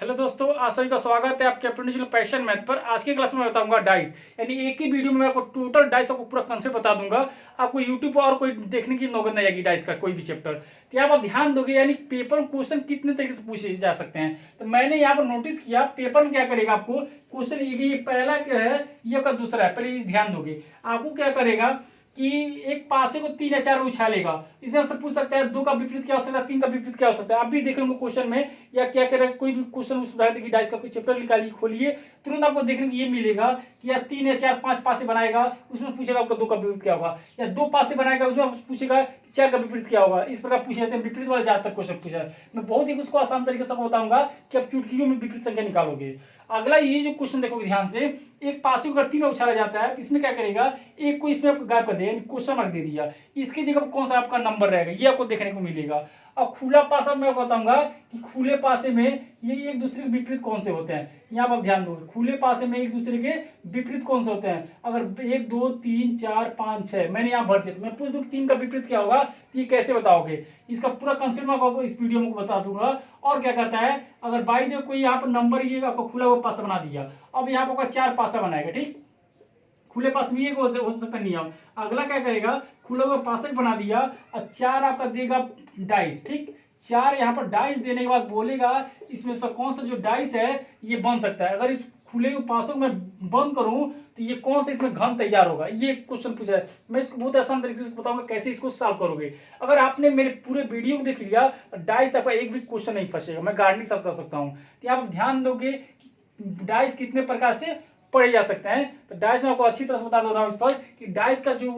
Hello दोस्तों, आप सभी का स्वागत है आपके अपने चैनल पैशन मैथ पर। आज की क्लास में मैं बताऊंगा डाइस, यानी एक ही वीडियो में मैं आपको टोटल डाइस आपको पूरा कंसेप्ट बता दूंगा। आपको यूट्यूब पर और कोई देखने की नौबत नहीं आएगी डाइस का कोई भी चैप्टर। तो यहाँ पर ध्यान दोगे, यानी पेपर में क्वेश्चन कितने तरीके से पूछे जा सकते हैं। तो मैंने यहाँ पर नोटिस किया पेपर में क्या करेगा, आपको क्वेश्चन ये पहला क्या है, ये आपका दूसरा है। पहले ध्यान दोगे, आपको क्या करेगा कि एक पासे को 3 या 4 में उछालेगा। इसमें आपसे पूछ सकता है 2 का विपरीत क्या हो सकता है, 3 का विपरीत क्या हो सकता है। आप भी देखेंगे क्वेश्चन में, या क्या करेगा कोई भी क्वेश्चन उस की डाइस का कोई चैप्टर निकालिए, खोलिए, तुरंत आपको देखने को ये मिलेगा कि या 3 या 4 5 पासे बनाएगा, उसमें पूछेगा आपका 2 का विपरीत क्या होगा, या 2 पासे बनाएगा उसमें पूछेगा 4 का विपरीत क्या होगा। इस प्रकार पूछे जाते हैं, विपरीत वाले ज्यादातर क्वेश्चन पूछा है। मैं बहुत ही उसको आसान तरीके से बताऊंगा कि आप चुटकियों में विपरीत संख्या निकालोगे। अगला ये जो क्वेश्चन देखोगे ध्यान से, एक पासे को अगर 3 में उछाला जाता है, इसमें क्या करेगा, एक को इसमें आपको गायब कर देगा, क्वेश्चन मार्क दे दिया, इसकी जगह कौन सा आपका नंबर रहेगा ये आपको देखने को मिलेगा। अब खुला पासा मैं बताऊंगा कि खुले पासे में ये एक दूसरे के विपरीत कौन से होते हैं। यहाँ पर ध्यान दोगे, खुले पासे में एक दूसरे के विपरीत कौन से होते हैं। अगर 1 2 3 4 5 6 मैंने यहाँ भर दिया, तो मैं पूछ दूँ 3 का विपरीत क्या होगा, तो ये कैसे बताओगे। इसका पूरा कंसेप्ट मैं आपको इस वीडियो में बता दूंगा। और क्या करता है, अगर बाई दे कोई यहाँ पर नंबर ये आपको खुला हुआ पासा बना दिया, अब यहाँ पर 4 पासा बनाएगा, ठीक, खुले पास में ये हो सकता नियम। अगला क्या करेगा, खुला हुआ पासक बना दिया और 4 आपका देगा डाइस, ठीक, 4 यहाँ पर डाइस देने के बाद बोलेगा इसमें से कौन सा जो डाइस है ये बन सकता है। अगर इस खुले हुए पासक में बंद करूं तो ये कौन सा इसमें घन तैयार होगा, ये क्वेश्चन पूछा है। मैं इसको बहुत आसान तरीके से बताऊंगा कैसे इसको सॉल्व करोगे। अगर आपने मेरे पूरे वीडियो को देख लिया, डाइस आपका एक भी क्वेश्चन नहीं फंसेगा, मैं गारंटी सॉल्व कर सकता हूँ। तो आप ध्यान दोगे डाइस कितने प्रकार से पढ़े जा सकते हैं। तो डाइस में आपको अच्छी तरह से बता दे रहा हूँ इस पर कि डाइस का जो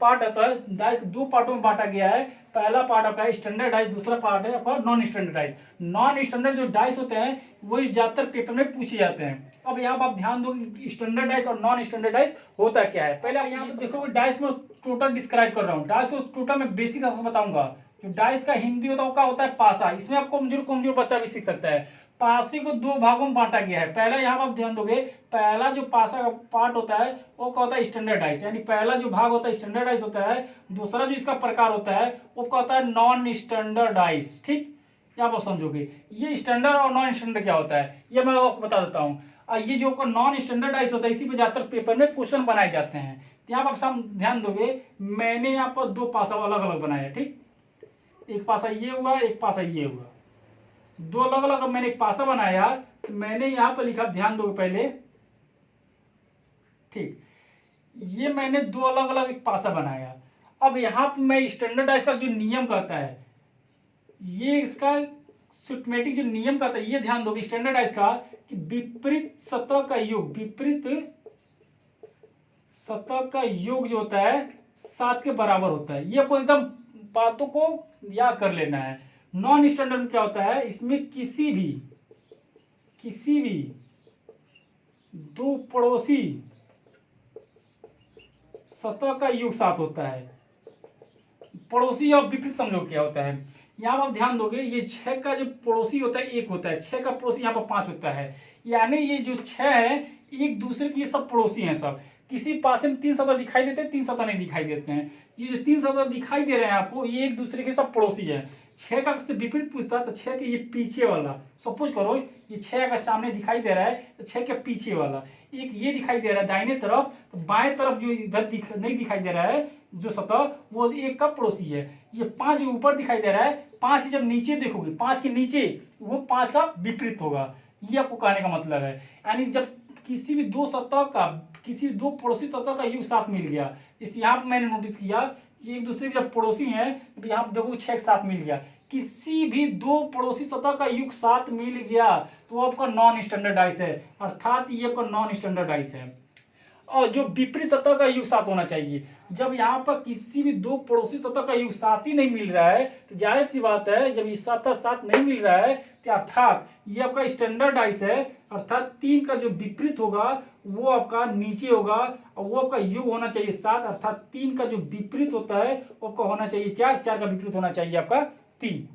पार्ट आता है, डाइस 2 पार्टों में बांटा गया है। पहला पार्ट आपका है स्टैंडर्ड डाइस, दूसरा पार्ट है आपका non standard dice. Non standard जो डाइस होते हैं वही ज्यादातर पेपर में पूछे जाते हैं। अब यहाँ पर आप ध्यान दो स्टैंडर्ड डाइस और नॉन स्टैंडर्ड डाइस होता क्या है। पहले आप यहाँ पर देखोगे डाइस में टोटल डिस्क्राइब कर रहा हूँ। डाइस को टोटल में बेसिक आपको बताऊंगा। जो डाइस का हिंदी होता है वो क्या होता है, पासा। इसमें आपको कमजोर कमजोर बच्चा भी सीख सकता है। पासे को 2 भागों में बांटा गया है। पहला यहाँ आप ध्यान दोगे, पहला जो पासा का पार्ट होता है वो क्या होता है, स्टैंडर्ड डाइस, यानी पहला जो भाग होता है स्टैंडर्ड डाइस होता है। दूसरा जो इसका प्रकार होता है वो क्या होता है, नॉन स्टैंडर्ड डाइस, ठीक। यहाँ पर समझोगे ये स्टैंडर्ड और नॉन स्टैंडर्ड क्या होता है ये मैं आपको बता देता हूँ। ये जो नॉन स्टैंडर्ड डाइस होता है इसी पे ज्यादातर पेपर में क्वेश्चन बनाए जाते हैं। यहाँ पर आप ध्यान दोगे, मैंने यहाँ पर 2 पासा अलग अलग बनाया, ठीक, एक पासा ये हुआ, एक पासा ये हुआ, 2 अलग अलग मैंने एक पासा बनाया। तो मैंने यहां पर लिखा, ध्यान दोगे पहले, ठीक, ये मैंने 2 अलग अलग एक पासा बनाया। अब यहां पर मैं स्टैंडर्ड डाइस का जो नियम कहता है, ये इसका सिस्टमैटिक जो नियम कहता है, ये ध्यान दोगे स्टैंडर्ड डाइस का कि विपरीत सतह का योग, विपरीत सतह का योग जो होता है 7 के बराबर होता है। ये आपको एकदम बातों को याद कर लेना है। नॉन स्टैंडर्ड में क्या होता है, इसमें किसी भी 2 पड़ोसी सतह का योग 7 होता है। पड़ोसी और विपरीत समझो क्या होता है। यहाँ आप ध्यान दोगे, ये 6 का जो पड़ोसी होता है 1 होता है, 6 का पड़ोसी यहाँ पर 5 होता है। यानी ये जो 6 है एक दूसरे के सब पड़ोसी हैं। सब किसी पासे में 3 सतह दिखाई देते हैं, 3 सतह नहीं दिखाई देते हैं। ये जो 3 सतह दिखाई दे रहे हैं आपको, ये एक दूसरे के सब पड़ोसी है। 6 का से विपरीत पूछता है तो 6 के ये पीछे वाला, सपोज करो ये 6 अगर सामने दिखाई दे रहा है तो 6 के पीछे वाला, एक ये दिखाई दे रहा है दाहिने तरफ, तो बाएं तरफ जो इधर नहीं दिखाई दे रहा है जो सतह, वो 1 का पड़ोसी है। ये 5 जो ऊपर दिखाई दे रहा है, 5 की जब नीचे देखोगे, 5 के नीचे वो 5 का विपरीत होगा। ये आपको कहने का मतलब है। यानी जब किसी भी 2 सतह का, किसी 2 पड़ोसी सतह का योग साथ मिल गया, इस यहाँ पर मैंने नोटिस किया ये एक दूसरे के जब पड़ोसी हैं, तो यहाँ पर देखो 6 के साथ मिल गया। किसी भी 2 पड़ोसी सतह का योग साथ मिल गया तो आपका नॉन स्टैंडर्ड डाइस है, अर्थात ये आपका नॉन स्टैंडर्ड डाइस है। और जो विपरीत सतह का योग साथ होना चाहिए। जब यहाँ पर किसी भी 2 पड़ोसी सतह का योग साथ ही नहीं मिल रहा है तो जाहिर सी बात है, जब ये सतह साथ नहीं मिल रहा है तो अर्थात ये आपका स्टैंडर्ड डाइस है। अर्थात 3 का जो विपरीत होगा वो आपका नीचे होगा और वो आपका योग होना चाहिए 7। अर्थात 3 का जो विपरीत होता है वो आपका होना चाहिए 4, 4 का विपरीत होना चाहिए आपका 3।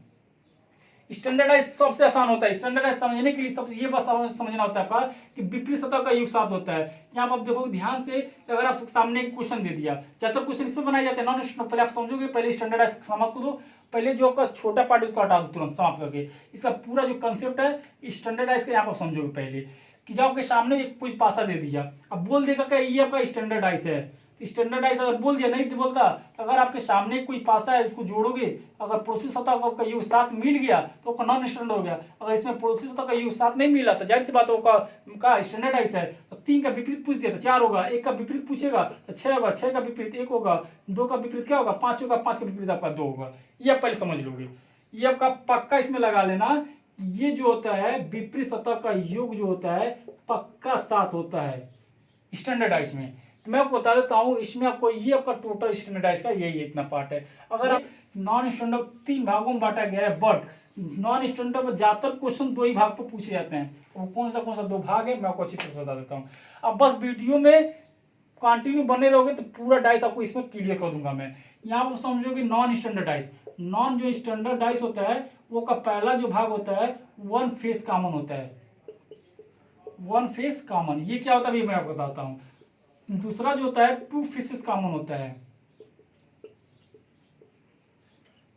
स्टैंडर्डाइज सबसे आसान होता है। स्टैंडर्डाइज समझने के लिए सब ये बस समझना होता है आपका कि विपरीत सतह का योग 7 होता है। यहाँ पर आप देखो ध्यान से, अगर आप सामने एक क्वेश्चन दे दिया, ज्यादातर क्वेश्चन इस पर बनाए जाते हैं नॉन स्टैंडर्ड। पहले आप समझोगे, पहले स्टैंडर्डाइज समझ को दो, पहले जो आपका छोटा पार्ट उसको हटा दो तुरंत समाप्त करके। इसका पूरा जो कंसेप्ट है स्टैंडर्डाइज का यहाँ पर समझोगे पहले कि जब आपके सामने एक कुछ पासा दे दिया, अब बोल देगा कि ये आपका स्टैंडर्डाइज है। स्टैंडर्डाइज अगर बोल दिया नहीं तो बोलता, तो अगर आपके सामने कोई पासा है उसको जोड़ोगे, अगर पड़ोसी सतह का योग साथ मिल गया तो आपका नॉन स्टैंडर्ड हो गया। अगर इसमें पड़ोसी सतह का योग साथ नहीं मिला तो जाहिर सी बात होगा का स्टैंडर्डाइज है। तो 3 का विपरीत पूछ दिया तो 4 होगा, 1 का विपरीत पूछेगा तो 6 होगा, 6 का विपरीत 1 होगा, 2 का विपरीत क्या होगा 5 होगा, 5 का विपरीत आपका 2 होगा। ये आप पहले समझ लोगे, ये आपका पक्का इसमें लगा लेना। ये जो होता है विपरीत सतह का योग जो होता है पक्का साथ होता है स्टैंडर्डाइज में। तो मैं आपको बता देता हूँ इसमें आपको ये आपका टोटल स्टैंडर्डाइज का यही इतना पार्ट है। अगर आप नॉन स्टैंडर्ड 3 भागों में बांटा गया है, बट नॉन स्टैंडर्ड में ज्यादातर क्वेश्चन 2 ही भाग पर पूछे जाते हैं। वो कौन सा 2 भाग है मैं आपको अच्छी तरह से बता देता हूँ। अब बस वीडियो में कंटिन्यू बने रहोगे तो पूरा डाइस आपको इसमें क्लियर कर दूंगा मैं। यहाँ पर समझोगे नॉन स्टैंडर्डाइज, नॉन जो स्टैंडर्डाइज होता है वो का पहला जो भाग होता है 1 फेस कॉमन होता है। 1 फेस कॉमन ये क्या होता है अभी मैं आपको बताता हूँ। दूसरा जो होता है 2 फेसेस कॉमन होता है।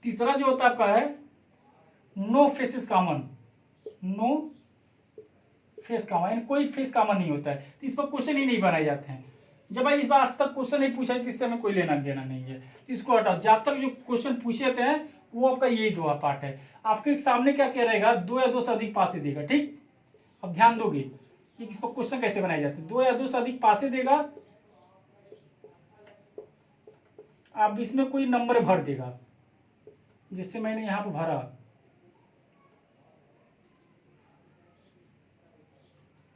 तीसरा जो होता है आपका है no faces common, no face common यानी कोई फेस कॉमन नहीं होता है। तो इस पर क्वेश्चन ही नहीं बनाए जाते हैं। जब भाई इस बार आज तक क्वेश्चन नहीं पूछा तो इससे हमें कोई लेना देना नहीं है, इसको हटाओ। जब तक जो क्वेश्चन पूछे जाते हैं वो आपका यही 2 पार्ट है। आपके सामने क्या कह रहेगा 2 या 2 से अधिक पासे देगा, ठीक। अब ध्यान दोगे कि इस पर क्वेश्चन कैसे बनाए जाते हैं। 2 या 2 से अधिक पासे देगा, अब इसमें कोई नंबर भर देगा, जैसे मैंने यहां पर भरा,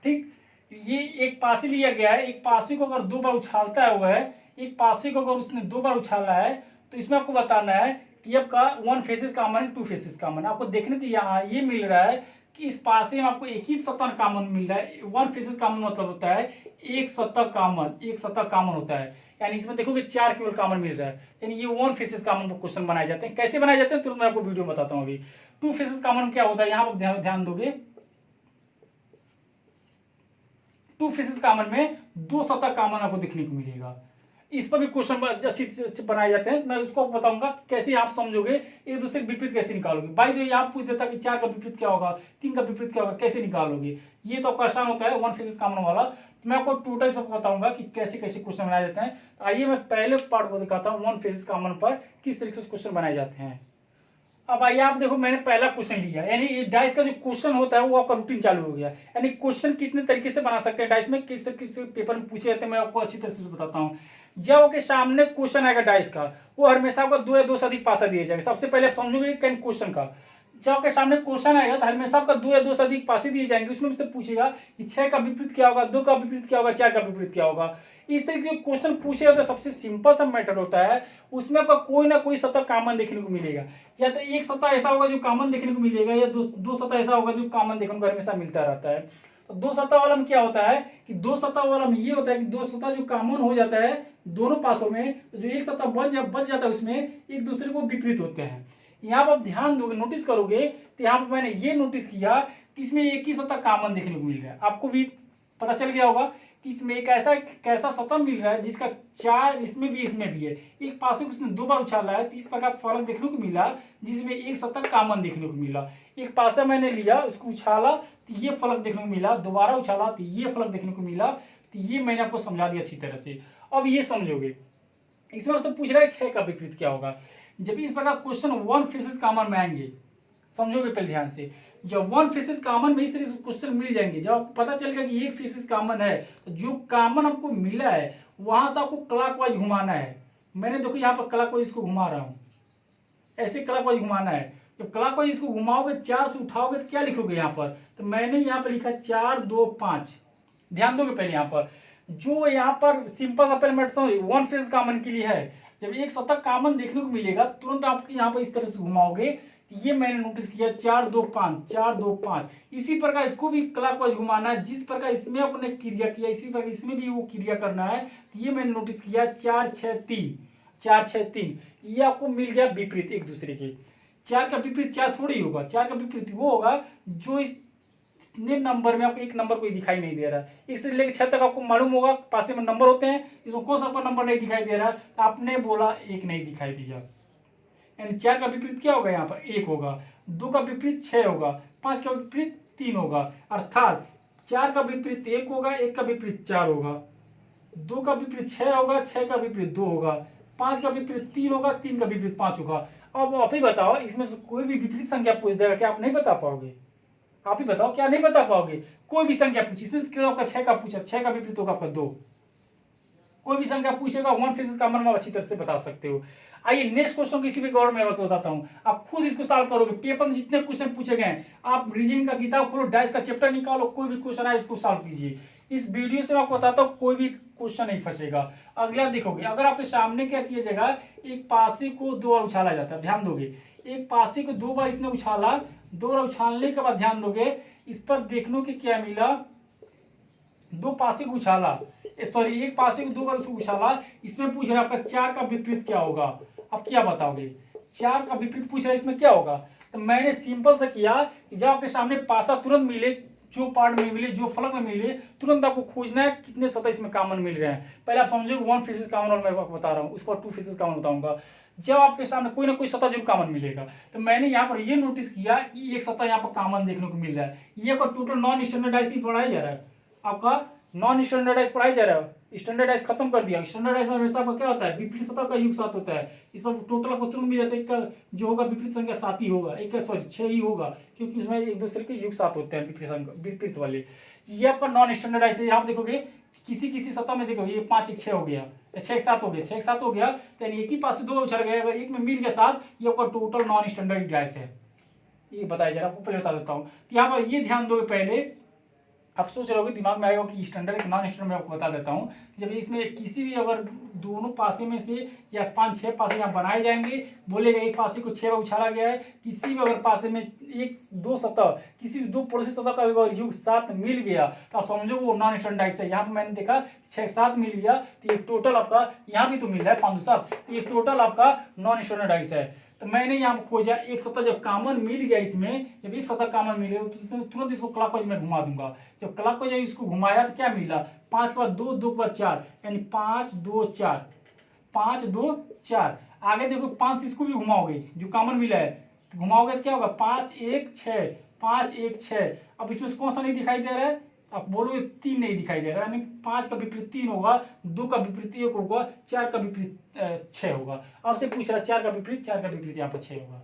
ठीक। ये एक पासे लिया गया है, एक पासे को अगर 2 बार उछालता है हुआ है, एक पासे को अगर उसने 2 बार उछाला है तो इसमें आपको बताना है कि आपका 1 फेसेस कॉमन है 2 फेसेस कॉमन। आपको देखने को यहाँ ये मिल रहा है कि इस पासे में आपको एक ही सतह कॉमन मिल रहा है। 1 फेसेस कॉमन मतलब होता है एक सतह कॉमन, एक सतह कॉमन होता है। यानी इसमें देखोगे 4 केवल कॉमन मिल रहा है। यानी ये 1 फेसेस कॉमन क्वेश्चन बनाए जाते हैं। कैसे बनाए जाते हैं तो मैं आपको वीडियो में बताता हूँ। अभी 2 फेसेस कॉमन क्या होता है यहाँ पर ध्यान दोगे। 2 फेसेस कॉमन में 2 सतह कॉमन आपको देखने को मिलेगा। इस पर भी क्वेश्चन अच्छी बनाए जाते हैं। मैं उसको बताऊंगा कैसे आप समझोगे, एक दूसरे के विपरीत कैसे निकालोगे। भाई जो आप पूछ देता कि 4 का विपरीत क्या होगा, 3 का विपरीत क्या होगा, कैसे निकालोगे। ये तो आपका आसान होता है 1 फेसेस कॉमन वाला। तो मैं आपको टोटल सबको बताऊंगा कि कैसे कैसे क्वेश्चन बनाए जाते हैं। तो आइए मैं पहले पार्ट को दिखाता हूँ 1 फेसेस कॉमन पर किस तरीके से क्वेश्चन बनाए जाते हैं। अब आइए आप देखो मैंने पहला क्वेश्चन लिया, यानी ये डाइस का जो क्वेश्चन होता है वो आपका रूटीन चालू हो गया। यानी क्वेश्चन कितने तरीके से बना सकते हैं डाइस में, किस तरीके से पेपर में पूछे जाते हैं मैं आपको अच्छी तरह से बताता हूँ। जब आपके सामने क्वेश्चन आएगा डाइस का, वो हमेशा आपको 2 या 2 से अधिक पासा दिए जाएगा। सबसे पहले आप समझोगे क्वेश्चन का, जब आपके सामने क्वेश्चन आएगा तो हमेशा आपका 2 या 2 से अधिक पासे दिए जाएंगे। उसमें से पूछेगा कि 6 का विपरीत क्या होगा, 2 का विपरीत क्या होगा, 4 का विपरीत क्या होगा। इस तरीके से क्वेश्चन पूछे जाते हैं। सबसे सिंपल सा मैटर होता है, उसमें आपका कोई ना कोई सतह कॉमन देखने को मिलेगा। या तो एक सतह ऐसा होगा जो कॉमन देखने को मिलेगा, या दो सतह ऐसा होगा जो कॉमन देखने को हमेशा मिलता रहता है। तो 2 सतह वाला में क्या होता है कि 2 सतह वाला में ये होता है कि 2 सतह जो कॉमन हो जाता है दोनों पासों में, जो एक सतह बच जाता है उसमें एक दूसरे को विपरीत होते हैं। यहाँ पर आप ध्यान दोगे, नोटिस करोगे तो यहाँ पर मैंने ये नोटिस किया कि इसमें एक ही सतह कॉमन देखने को मिल रहा है। आपको भी पता चल गया होगा कि इसमें एक कैसा सतह मिल रहा है जिसका 4 इसमें भी है। एक पासों को उसने 2 बार उछाला है तो इस प्रकार फर्क देखने को मिला, जिसमें एक सतह कॉमन देखने को मिला। एक पासा मैंने लिया, उसको उछाला तो ये फर्क देखने को मिला, दोबारा उछाला तो ये फर्क देखने को मिला। तो ये मैंने आपको समझा दिया अच्छी तरह से। अब ये समझोगे, इसमें आपसे पूछ रहा है 6 का विपरीत क्या होगा। जब इस प्रकार क्वेश्चन 1 फेसेस कॉमन में आएंगे, समझोगे पहले ध्यान से, जब 1 फेसेस कॉमन में इस तरीके से क्वेश्चन मिल जाएंगे, जब आपको पता चलेगा कि एक फेसेस कॉमन है, तो जो कॉमन आपको मिला है वहां से आपको क्लॉकवाइज घुमाना है। मैंने देखो यहाँ पर क्लॉकवाइज इसको घुमा रहा हूं, ऐसे क्लॉकवाइज घुमाना है। जब क्लॉकवाइज इसको घुमाओगे 4 से उठाओगे तो क्या लिखोगे यहाँ पर, तो मैंने यहाँ पर लिखा 4 2 5। ध्यान दोगे पहले यहाँ पर, जो यहाँ पर सिंपल सा पहले मैं 1 फेसेस कॉमन के लिए है। जब एक सतह कॉमन देखने को मिलेगा तुरंत आपके यहाँ पर इस तरह से घुमाओगे, ये मैंने नोटिस किया 4 2 5 4 2 5। इसी प्रकार इसको भी क्लॉकवाइज घुमाना है, जिस प्रकार इसमें आपने क्रिया किया इसी प्रकार इसमें भी वो क्रिया करना है। तो ये मैंने नोटिस किया 4 6 3 4 6 3। ये आपको मिल गया विपरीत एक दूसरे के। 4 का विपरीत 4 थोड़ी होगा, 4 का विपरीत वो होगा जो इस नंबर में आपको एक नंबर कोई दिखाई नहीं दे रहा है। 1 से लेकर 6 तक आपको मालूम होगा पासे में नंबर होते हैं, इसमें कौन सा नंबर नहीं दिखाई दे रहा है। आपने बोला 1 नहीं दिखाई दिया, यानी 4 का विपरीत क्या होगा, यहाँ पर 1 होगा, 2 का विपरीत 6 होगा, 5 का विपरीत 3 होगा। अर्थात 4 का विपरीत 1 होगा, 1 का विपरीत 4 होगा, 2 का विपरीत 6 होगा, 6 का विपरीत 2 होगा, 5 का विपरीत 3 होगा, 3 का विपरीत 5 होगा। अब आप ही बताओ, इसमें से कोई भी विपरीत संख्या पूछ देगा क्या आप नहीं बता पाओगे? आप ही बताओ, क्या नहीं बता पाओगे? कोई भी संख्या पूछी, इसमें क्यों आपका 6 का पूछा, 6 का विपरीत होगा आपका 2। कोई भी संख्या पूछेगा वन फेसेस कॉमन में अच्छी तरह से बता सकते हो। आइए नेक्स्ट क्वेश्चन किसी भी गौर में बताता हूँ, आप खुद इसको सॉल्व करोगे। पेपर में जितने क्वेश्चन पूछे गए आप रीजनिंग का किताब खोलो, डाइस का चैप्टर निकालो, कोई भी क्वेश्चन आए उसको सॉल्व कीजिए। इस वीडियो से मैं आपको बताता हूँ कोई भी क्वेश्चन नहीं फंसेगा। अगला देखोगे, अगर आपके सामने क्या किया जाएगा, एक पासे को 2 बार उछाला जाता है, ध्यान दोगे। एक पासे को 2 बार इसने उछाला, 2 बार उछालने के बाद ध्यान दोगे, इस पर देखने के क्या मिला, 2 पासे को उछाला, सॉरी एक पासे को 2 बार उसको उछाला। इसमें पूछ रहा है आपका 4 का विपरीत क्या होगा, अब क्या बताओगे? 4 का विपरीत पूछ रहा है, इसमें क्या होगा? तो मैंने सिंपल से किया कि जब आपके सामने पासा तुरंत मिले, जो पार्ट में मिले, जो फलक में मिले, तुरंत आपको खोजना है कितने सतह इसमें कॉमन मिल रहे हैं। पहले आप समझोगे 1 फेसेस कॉमन, और मैं आपको बता रहा हूँ उसको 2 फेसेस कॉमन बताऊंगा। जब आपके सामने कोई ना कोई सतह जरूर कॉमन मिलेगा, तो मैंने यहाँ पर ये नोटिस किया कि एक सतह यहाँ पर कॉमन देखने को मिल रहा है। ये आपका टोटल नॉन स्टैंडर्डाइज ही पढ़ाया जा रहा है, आपका नॉन स्टैंडर्डाइज पढ़ाई जा रहा है। स्टैंडर्डाइज खत्म कर दिया। स्टैंडर्डाइज में हमेशा आपका क्या होता है, विपरीत सतह का योग 7 होता है। इसमें टोटल आपको तुरंत मिल जाता है, एक जो होगा विपरीत संख्या 7 ही होगा, एक सॉरी 6 ही होगा, क्योंकि उसमें एक दूसरे के योग 7 होते हैं विपरीत वाले। ये आपका नॉन स्टैंडर्डाइज है। यहाँ देखोगे किसी किसी सतह में देखो ये 5 1 6 हो गया, 6 1 7 हो गया, 6 1 7 हो गया, तो एक ही पास से 2 उछल गया, अगर एक में मिल गया 7, ये आपका टोटल नॉन स्टैंडर्डाइज है। ये बताया जा रहा है, आपको पहले बता देता हूँ। यहाँ पर ये ध्यान दोगे, पहले आप सोच रहे होगे, दिमाग में आएगा कि स्टैंडर्ड नॉन स्टैंडर्ड में आपको बता देता हूँ। जब इसमें किसी भी अगर दोनों पासे में से या 5 6 पासे यहाँ बनाए जाएंगे, बोलेगा एक पासे को 6 बार उछाला गया है, किसी भी अगर पासे में 1 2 सतह, किसी भी 2 पड़ोसी सतह का अगर योग 7 मिल गया, तो आप समझो वो नॉन स्टैंडर्डाइज है। यहाँ पर मैंने देखा 6 7 मिल गया, तो ये टोटल आपका यहाँ भी तो मिल रहा है 5 7, तो ये टोटल आपका नॉन स्टैंडर्डाइज है। तो मैंने यहाँ पर खोजा एक सतह जब कॉमन मिल गया, इसमें जब एक सतह कॉमन मिले तो तुरंत इसको क्लॉकवाइज में घुमा दूंगा। जब क्लॉकवाइज इसको घुमाया तो क्या मिला, 5 के बाद 2, 2 के बाद 4, यानी 5 2 4, 5 2 4। आगे देखो 5 इसको भी घुमाओगे, जो कॉमन मिला है तो घुमाओगे तो क्या होगा, 5 1 6, 5 1 6। अब इसमें कौन सा नहीं दिखाई दे रहा है, आप बोलोगे 3 नहीं दिखाई दे रहा है, यानी 5 का विपरीत 3 होगा, 2 का विपरीत 1 होगा, 4 का विपरीत 6 होगा। आपसे पूछ रहा है 4 का विपरीत, 4 का विपरीत यहाँ पर 6 होगा।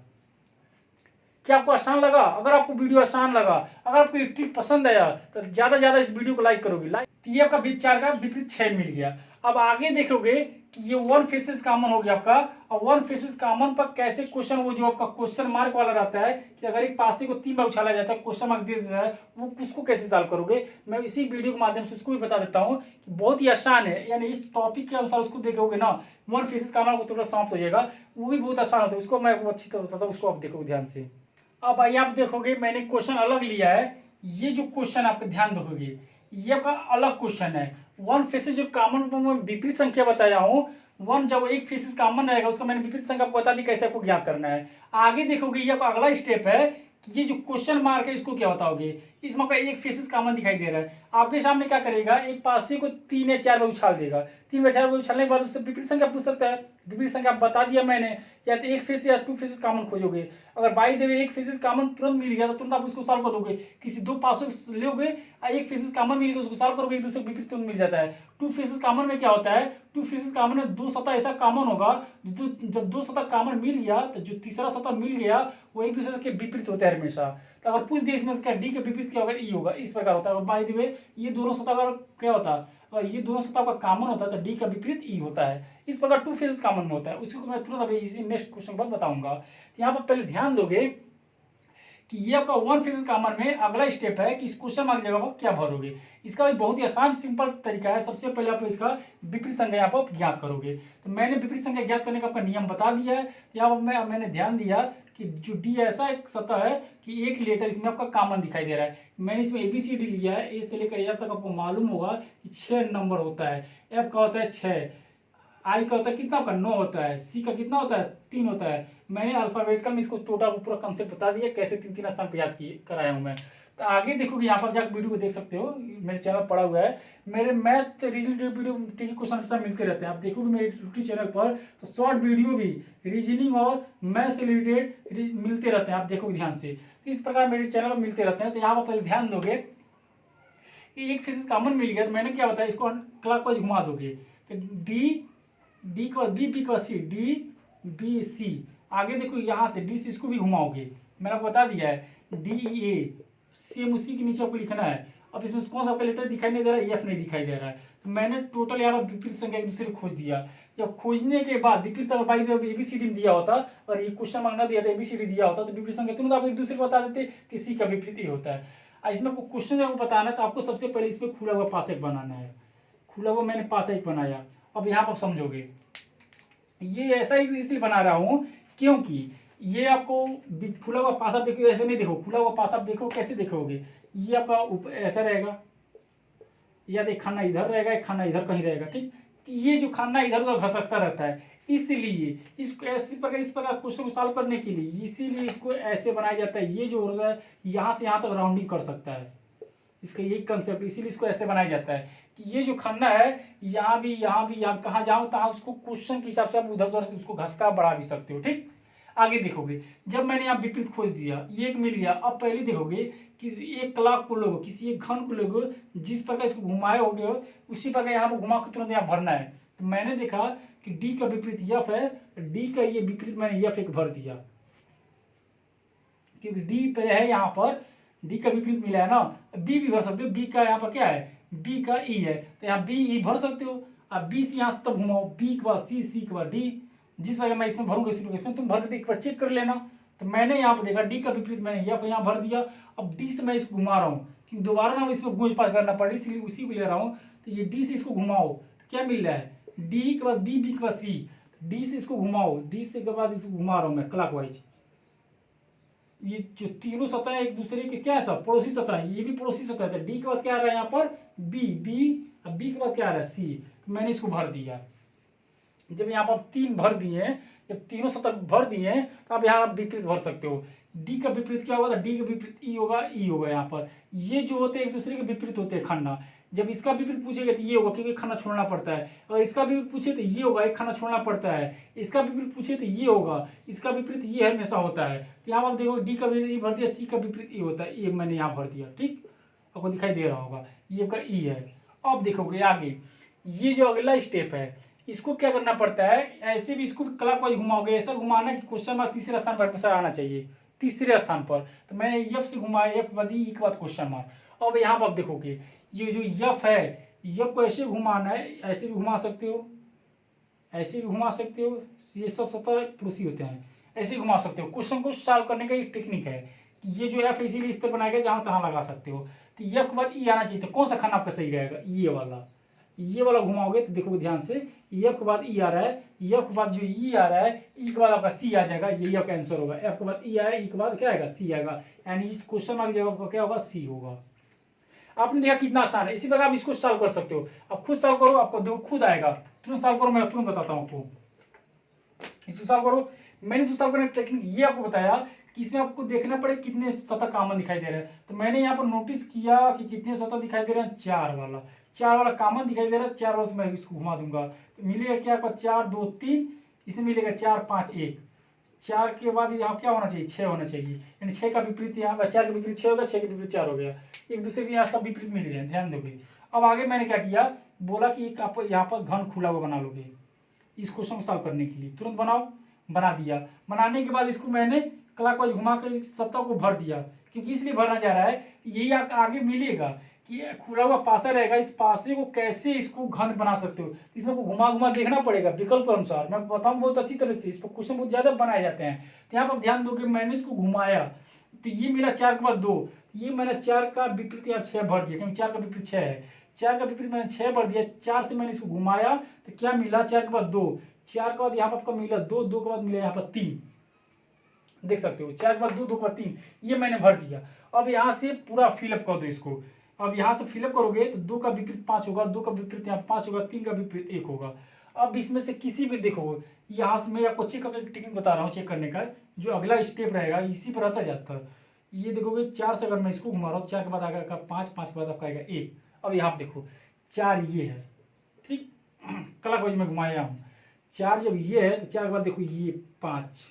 क्या आपको आसान लगा? अगर आपको वीडियो आसान लगा, अगर आपको ये ट्रिक पसंद आया, तो ज्यादा ज्यादा इस वीडियो को लाइक करोगे। लाइक तो ये आपका 4 का विपरीत 6 मिल गया। अब आगे देखोगे कि ये 1 फेसेस कॉमन हो गया आपका, और 1 फेसेस कॉमन पर कैसे क्वेश्चन, वो जो आपका क्वेश्चन मार्क वाला रहता है कि अगर एक पासे को 3 बार उछाला जाता है, क्वेश्चन मार्क दे देता है, वो उसको कैसे सॉल्व करोगे, मैं इसी वीडियो के माध्यम से उसको भी बता देता हूँ कि बहुत ही आसान है। यानी इस टॉपिक के अनुसार उसको देखोगे ना, 1 फेसेस कॉमन को थोड़ा समाप्त हो जाएगा, वो भी बहुत आसान होता है। उसको मैं अच्छी तरह बताता हूँ, उसको आप देखोगे ध्यान से। अब आइए आप देखोगे, मैंने क्वेश्चन अलग लिया है। ये जो क्वेश्चन आपका ध्यान देखोगे, ये आपका अलग क्वेश्चन है। 1 फेसेस जो कॉमन विपरीत संख्या बताया हूँ, 1 जब एक फेसेस कॉमन रहेगा, उसका मैंने विपरीत संख्या आपको बता दी कैसे आपको ज्ञात करना है। आगे देखोगे ये आपका अगला स्टेप है कि ये जो क्वेश्चन मार्क है इसको क्या बताओगे। इसमें आपका एक फेसेस कॉमन दिखाई दे रहा है, आपके सामने क्या करेगा, एक पासे को 3 या 4 बार उछाल देगा। 3 या 4 बार उछालने के बाद उससे विपरीत संख्या पूछ सकता है। विपरीत संख्या बता दिया मैंने, या तो एक फेस या 2 फेसेस कॉमन खोजोगे। अगर बाई द वे एक फेसेस कॉमन तुरंत मिल गया तो तुरंत आप उसको सॉल्व कर दोगे। किसी 2 पासों लोगे, एक फेसेस कॉमन मिल गया उसको सॉल्व करोगे, एक दूसरे को विपरीत तुरंत मिल जाता है। 2 फेसेस कॉमन में क्या होता है, 2 फेसेस कॉमन में 2 सतह ऐसा कॉमन होगा, जब 2 सतह कॉमन मिल गया तो जो तीसरा सतह मिल गया वो एक दूसरे के विपरीत होता है हमेशा। तो अगर पूछ दिया इसमें क्या डी के विपरीत क्या होगा, ई होगा, इस प्रकार होता है। बाय द वे ये दोनों सतह अगर क्या होता है, और ये दोनों सतह का कॉमन होता है तो डी का विपरीत ई होता है। इस प्रकार 2 फेसेस कॉमन में होता है। उसको मैं तुरंत अभी इसी नेक्स्ट क्वेश्चन के बाद बताऊंगा। यहाँ पर पहले ध्यान दोगे कि ये आपका 1 फेसेस कॉमन में अगला स्टेप है कि इस क्वेश्चन मार्क जगह पर क्या भरोगे। इसका भी बहुत ही आसान सिंपल तरीका है। सबसे पहले आप इसका विपरीत संख्या यहाँ पर ज्ञात करोगे। तो मैंने विपरीत संख्या ज्ञात करने का आपका नियम बता दिया है। यहाँ पर मैंने ध्यान दिया कि जो डी ऐसा एक सतह है कि एक लेटर इसमें आपका कॉमन दिखाई दे रहा है। मैंने इसमें ABCD लिया है, ए से लेकर एफ तक आपको मालूम होगा कि 6 नंबर होता है। एफ का होता है 6, आई का होता है कितना का 9 होता है, सी का कितना होता है 3 होता है। मैंने अल्फाबेटिकल में इसको टोटल पूरा कंसेप्ट बता दिया कैसे 3 3 स्थान पर याद कराया हूँ मैं। तो आगे देखोगे यहाँ पर जाकर वीडियो को देख सकते हो, मेरे चैनल पड़ा हुआ है, मेरे मैथ रीजनिंग वीडियो ठीक क्वेश्चन आंसर मिलते रहते हैं। आप देखोगे मेरे यूट्यूब चैनल पर तो शॉर्ट वीडियो भी रीजनिंग और मैथ से रिलेटेड मिलते रहते हैं, आप देखोगे ध्यान से। तो इस प्रकार मेरे चैनल पर मिलते रहते हैं। तो यहाँ पर पहले ध्यान दोगे कि एक फिजिक्स कॉमन मिल गया, तो मैंने क्या बताया, इसको क्लॉकवाइज घुमा दोगे तो डी के बाद बी, बी के बाद सी, डी बी सी। आगे देखो यहाँ से डी से इसको भी घुमाओगे, मैंने आपको बता दिया है डी ई ए, सेम उसी के नीचे आपको लिखना है। अब इसमें कौन सा आपका लेटर दिखाई नहीं दे रहा है, एफ नहीं दिखाई दे रहा है। तो मैंने टोटल यहाँ पर विपरीत संख्या एक दूसरे को खोज दिया। जब खोजने के बाद विपरीत बाई एबीसीडी दिया होता और ये क्वेश्चन मांगना दिया था एबीसीडी दिया होता तो विपरीत संख्या तुरंत आप एक दूसरे को बता देते कि सी का विपरीत ये होता है। इसमें आपको क्वेश्चन जब बताना है तो आपको सबसे पहले इसमें खुला हुआ पास एक बनाना है। खुला हुआ मैंने पास एक बनाया। अब यहाँ पर समझोगे ये ऐसा इसलिए बना रहा हूँ क्योंकि ये आपको खुला हुआ पास आप देखो, ऐसे नहीं देखो, खुला हुआ पास आप देखो कैसे देखोगे, ये आपका ऐसा रहेगा या एक खाना इधर रहेगा एक खाना इधर कहीं रहेगा, ठीक। ये जो खाना इधर उधर घसकता रहता है, इसलिए इसको इस प्रकार क्वेश्चन को सॉल्व करने के लिए इसीलिए इसको ऐसे बनाया जाता है। ये जो हो रहा है यहाँ से यहाँ तक राउंडिंग कर सकता है, इसका यही कंसेप्ट, इसीलिए इसको ऐसे बनाया जाता है कि ये जो खन्ना है यहाँ भी यहाँ कहाँ जाऊँ तहाँ उसको क्वेश्चन के हिसाब से आप उधर उधर उसको घसका बढ़ा भी सकते हो, ठीक। आगे देखोगे जब मैंने यहाँ विपरीत खोज दिया, ये एक मिल गया। अब पहले देखोगे किसी एक क्लॉक को लोगो, किसी एक घन को लोगो, जिस प्रकार इसको घुमाए होगे उसी प्रकार यहाँ पर घुमा के तुरंत यहाँ भरना है। तो मैंने देखा कि डी का विपरीत यफ है, डी का ये विपरीत मैंने यफ एक भर दिया क्योंकि डी पे है, यहाँ पर डी का विपरीत मिला है ना। बी भी भर सकते हो, बी का यहाँ पर क्या है, बी का ई है तो यहाँ बी ई भर सकते हो। अब बी से यहाँ से तब घुमाओ, बी के बाद सी, सी के बाद डी, जिस वजह मैं इसमें भरूंगा इसमें तुम भर के एक बार चेक कर लेना। तो मैंने यहाँ पर देखा डी का विपरीत मैंने यहाँ भर दिया। अब डी से मैं इसको घुमा रहा हूँ क्योंकि दोबारा ना इसको गूंज पास करना पड़े, इसलिए उसी को ले रहा हूँ। तो ये डी से इसको घुमाओ तो क्या मिल रहा है, डी के बाद बी, बी के बाद सी, डी से इसको घुमाओ, डी से के बाद इसको घुमा रहा हूँ मैं क्लॉकवाइज। ये जो तीनों सतह है एक दूसरे के क्या है, सब पड़ोसी सतह है, ये भी पड़ोसी सतह है। डी के बाद क्या आ रहा है यहाँ पर बी, बी, अब बी के बाद क्या आ रहा है सी। तो मैंने इसको भर दिया। जब यहाँ पर तीन भर दिए, जब तीनों सतह भर दिए तो अब यहाँ आप विपरीत भर सकते हो। डी का विपरीत क्या होगा, डी का विपरीत ई होगा, ई होगा। यहाँ पर ये जो होते हैं एक दूसरे के विपरीत होते हैं खन्ना। जब इसका विपरीत पूछेगा तो ये होगा क्योंकि खाना छोड़ना पड़ता है, और इसका विपरीत पूछे तो ये होगा, एक खाना छोड़ना पड़ता है। इसका विपरीत पूछे तो ये होगा, इसका विपरीत ये हमेशा होता है। तो यहाँ पर देखो डी का विपरीत भर दिया, सी का विपरीत ई होता है, ये मैंने यहाँ भर दिया, ठीक। आपको दिखाई दे रहा होगा ये का ई है। अब देखोगे आगे ये जो अगला स्टेप है इसको क्या करना पड़ता है, ऐसे भी इसको क्लॉकवाइज घुमाओगे, ऐसा घुमाना कि क्वेश्चन मार्क तीसरे स्थान पर हमेशा आना चाहिए, तीसरे स्थान पर। तो मैंने एफ से घुमाया, एफ बाद ई के बाद क्वेश्चन मार्क। अब यहाँ पर देखोगे ये जो एफ है, एफ को ऐसे घुमाना है, ऐसे भी घुमा सकते हो, ऐसे भी घुमा सकते हो, ये सब सतह पड़ोसी होते हैं, ऐसे ही घुमा सकते हो। क्वेश्चन को सॉल्व करने का एक टेक्निक है कि ये जो एफ इसीलिए इस तरह बनाया गया जहाँ तहाँ लगा सकते हो। तो एफ के बाद ई आना चाहिए। तो कौन सा खाना आपका सही रहेगा, ये वाला घुमाओगे तो देखोगे ध्यान से, एफ के बाद ई आ रहा है, एफ के बाद जो ई आ रहा है, ई के बाद आपका सी आ जाएगा, यही आपका आंसर होगा। एफ के बाद ई आया, ई के बाद क्या आएगा, सी आएगा, यानी इस क्वेश्चन मार्क जगह आपका क्या होगा, सी होगा। आपने देखा कितना आसान है, इसी प्रकार आप इसको सॉल्व कर सकते हो। आप खुद सॉल्व करो, आपको देखो खुद आएगा, तुरंत सॉल्व करो, मैं तुरंत बताता हूँ आपको। इसको सॉल्व करो, मैंने इसको सॉल्व करने की टेक्निक ये आपको बताया कि इसमें आपको देखना पड़े कितने सतह कॉमन दिखाई दे रहे हैं। तो मैंने यहाँ पर नोटिस किया कि कितने सतह दिखाई दे रहे हैं, चार वाला कॉमन दिखाई दे रहा है, चार वाला से मैं इसको घुमा दूंगा तो मिलेगा क्या आपका 4 2 3, इसमें मिलेगा 4 5 1। 4 के बाद यहाँ क्या होना चाहिए, 6 होना चाहिए, यानी 6 का विपरीत यहाँ 4 का विपरीत 6 होगा, 6 के विपरीत 4 हो गया। एक दूसरे के यहाँ सब विपरीत मिल गए, ध्यान दोगे। अब आगे मैंने क्या किया, बोला कि आप यहाँ पर घन खुला हुआ बना लोगे इस क्वेश्चन को सॉल्व करने के लिए, तुरंत बनाओ, बना दिया। बनाने के बाद इसको मैंने क्लॉकवाइज घुमा कर सतह को भर दिया, क्योंकि इसलिए भरना चाह रहा है यही आगे मिलेगा कि खुला हुआ पासा रहेगा, इस पासे को कैसे इसको घन बना सकते हो। इसमें को घुमा घुमा देखना पड़ेगा विकल्प अनुसार, मैं बताऊं बहुत अच्छी तरह से, इस पर क्वेश्चन बहुत ज्यादा बनाए जाते हैं। तो यहाँ पर ध्यान दो कि मैंने इसको घुमाया तो ये मेरा 4 के बाद 2, ये मैंने 4 का विपरीत यहाँ 6 भर दिया, क्योंकि 4 का विपरीत 6 है, 4 का विपरीत मैंने 6 भर दिया। 4 से मैंने इसको घुमाया तो क्या मिला, 4 के बाद 2, 4 के बाद यहाँ पर आपका मिला 2, 2 के बाद मिला यहाँ पर 3, देख सकते हो 4 के बाद 2, 2 के बाद 3, ये मैंने भर दिया। अब यहाँ से पूरा फिलअप कर दो इसको। अब यहाँ से फिलअप करोगे तो 2 का विपरीत 5 होगा, 2 का विपरीत यहाँ 5 होगा, 3 का विपरीत 1 होगा। अब इसमें से किसी भी देखो, यहाँ से मैं आपको चेक करके टेक्निक बता रहा हूँ चेक करने का, जो अगला स्टेप रहेगा इसी पर रहता जाता है। ये देखोगे 4 से अगर मैं इसको घुमा रहा हूँ, 4 के बाद आएगा आपका 5, 5 के बाद आपका आएगा 1। अब यहाँ पे देखो 4 ये है, ठीक, क्लॉकवाइज में घुमाया हूँ। 4 जब ये है तो 4 के बाद देखो ये 5,